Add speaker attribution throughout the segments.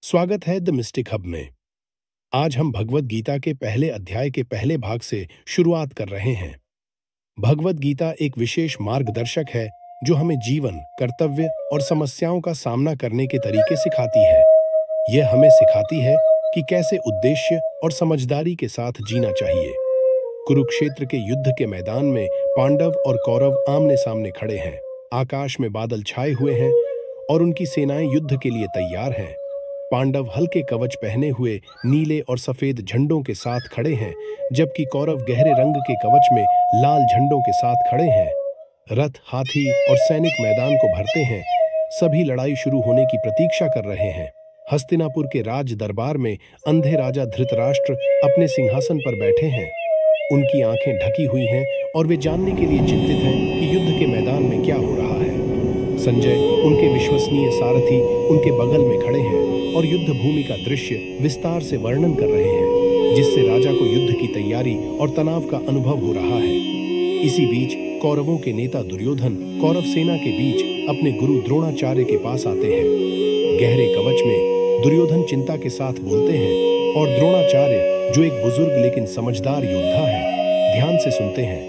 Speaker 1: स्वागत है the mystic hub में। आज हम भगवद गीता के पहले अध्याय के पहले भाग से शुरुआत कर रहे हैं। भगवद गीता एक विशेष मार्गदर्शक है जो हमें जीवन, कर्तव्य और समस्याओं का सामना करने के तरीके सिखाती है। यह हमें सिखाती है कि कैसे उद्देश्य और समझदारी के साथ जीना चाहिए। कुरुक्षेत्र के युद्ध के मैदान में पांडव और कौरव आमने सामने खड़े हैं। आकाश में बादल छाए हुए हैं और उनकी सेनाएं युद्ध के लिए तैयार हैं। पांडव हल्के कवच पहने हुए नीले और सफेद झंडों के साथ खड़े हैं, जबकि कौरव गहरे रंग के कवच में लाल झंडों के साथ खड़े हैं। रथ, हाथी और सैनिक मैदान को भरते हैं। सभी लड़ाई शुरू होने की प्रतीक्षा कर रहे हैं। हस्तिनापुर के राज दरबार में अंधे राजा धृतराष्ट्र अपने सिंहासन पर बैठे हैं। उनकी आंखें ढकी हुई हैं और वे जानने के लिए चिंतित हैं कि युद्ध के मैदान में क्या हो रहा है। संजय, उनके विश्वसनीय सारथी, उनके बगल में खड़े हैं और युद्ध भूमि का दृश्य विस्तार से वर्णन कर रहे हैं, जिससे राजा को युद्ध की तैयारी और तनाव का अनुभव हो रहा है। इसी बीच कौरवों के नेता दुर्योधन कौरव सेना के बीच अपने गुरु द्रोणाचार्य के पास आते हैं। गहरे कवच में दुर्योधन चिंता के साथ बोलते हैं और द्रोणाचार्य, जो एक बुजुर्ग लेकिन समझदार योद्धा है, ध्यान से सुनते हैं।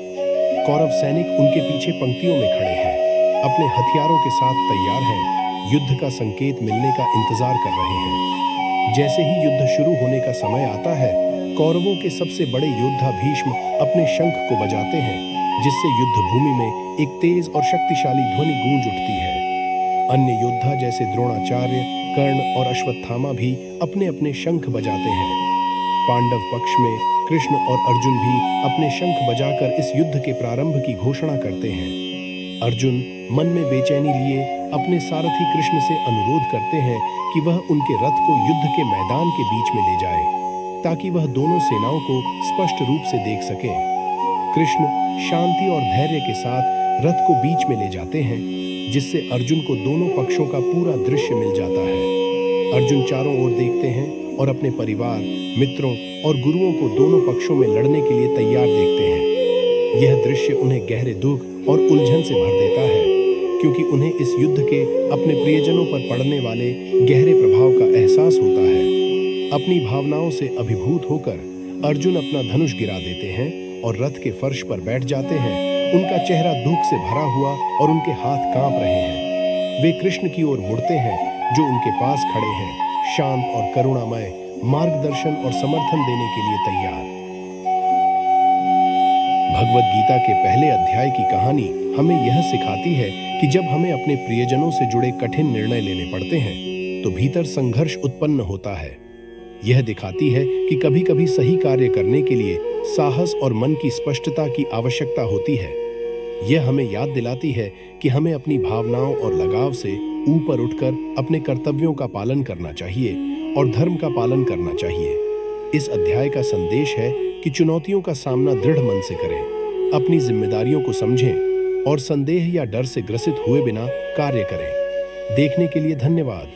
Speaker 1: कौरव सैनिक उनके पीछे पंक्तियों में खड़े हैं, अपने हथियारों के साथ तैयार हैं, युद्ध का संकेत मिलने का इंतजार कर रहे हैं। जैसे ही युद्ध शुरू होने का समय आता है, कौरवों के सबसे बड़े योद्धा भीष्म अपने शंख को बजाते हैं, जिससे युद्ध भूमि में एक तेज और शक्तिशाली ध्वनि गूंज उठती है। अन्य योद्धा जैसे द्रोणाचार्य, कर्ण और अश्वत्थामा भी अपने अपने शंख बजाते हैं। पांडव पक्ष में कृष्ण और अर्जुन भी अपने शंख बजाकर इस युद्ध के प्रारंभ की घोषणा करते हैं। अर्जुन मन में बेचैनी लिए अपने सारथी कृष्ण से अनुरोध करते हैं कि वह उनके रथ को युद्ध के मैदान के बीच में ले जाए, ताकि वह दोनों सेनाओं को स्पष्ट रूप से देख सकें। कृष्ण शांति और धैर्य के साथ रथ को बीच में ले जाते हैं, जिससे अर्जुन को दोनों पक्षों का पूरा दृश्य मिल जाता है। अर्जुन चारों ओर देखते हैं और अपने परिवार, मित्रों और गुरुओं को दोनों पक्षों में लड़ने के लिए तैयार देखते हैं। यह दृश्य उन्हें गहरे दुख और उलझन से भर देता है, क्योंकि उन्हें इस युद्ध के अपने प्रियजनों पर पड़ने वाले गहरे प्रभाव का एहसास होता है। अपनी भावनाओं से अभिभूत होकर अर्जुन अपना धनुष गिरा देते हैं और रथ के फर्श पर बैठ जाते हैं। उनका चेहरा दुख से भरा हुआ और उनके हाथ कांप रहे हैं। वे कृष्ण की ओर मुड़ते हैं, जो उनके पास खड़े हैं, शांत और करुणामय, मार्गदर्शन और समर्थन देने के लिए तैयार। भगवद गीता के पहले अध्याय की कहानी हमें यह सिखाती है कि जब हमें अपने प्रियजनों से जुड़े कठिन निर्णय लेने पड़ते हैं, तो भीतर संघर्ष उत्पन्न होता है। यह दिखाती है कि कभी-कभी सही कार्य करने के लिए साहस और मन की स्पष्टता की आवश्यकता होती है। यह हमें याद दिलाती है कि हमें अपनी भावनाओं और लगाव से ऊपर उठकर अपने कर्तव्यों का पालन करना चाहिए और धर्म का पालन करना चाहिए। इस अध्याय का संदेश है कि चुनौतियों का सामना दृढ़ मन से करें, अपनी जिम्मेदारियों को समझें और संदेह या डर से ग्रसित हुए बिना कार्य करें। देखने के लिए धन्यवाद।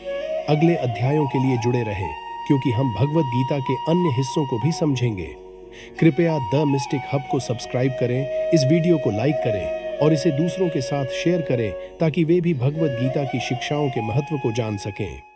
Speaker 1: अगले अध्यायों के लिए जुड़े रहें, क्योंकि हम भगवद गीता के अन्य हिस्सों को भी समझेंगे। कृपया द मिस्टिक हब को सब्सक्राइब करें, इस वीडियो को लाइक करें और इसे दूसरों के साथ शेयर करें, ताकि वे भी भगवद गीता की शिक्षाओं के महत्व को जान सकें।